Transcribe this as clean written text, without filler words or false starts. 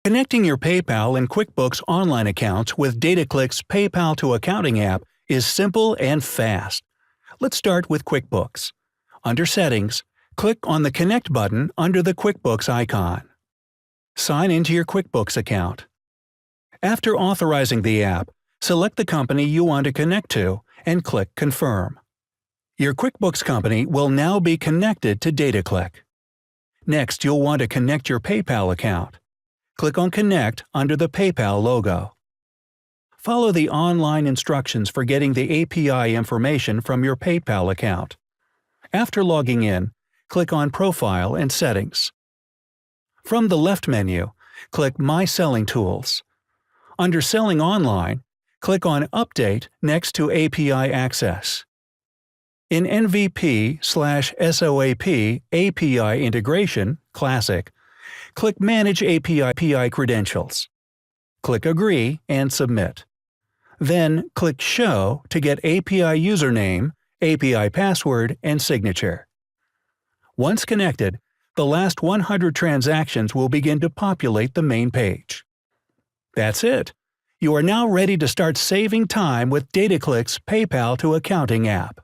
Connecting your PayPal and QuickBooks online accounts with DataQlick's PayPal to Accounting app is simple and fast. Let's start with QuickBooks. Under Settings, click on the Connect button under the QuickBooks icon. Sign into your QuickBooks account. After authorizing the app, select the company you want to connect to and click Confirm. Your QuickBooks company will now be connected to DataQlick. Next, you'll want to connect your PayPal account. Click on Connect under the PayPal logo. Follow the online instructions for getting the API information from your PayPal account. After logging in, click on Profile and Settings. From the left menu, click My Selling Tools. Under Selling Online, click on Update next to API Access. In MVP/SOAP API Integration Classic, click Manage API Credentials. Click Agree and Submit. Then click Show to get API username, API password, and signature. Once connected, the last 100 transactions will begin to populate the main page. That's it. You are now ready to start saving time with DataQlick's PayPal to Accounting app.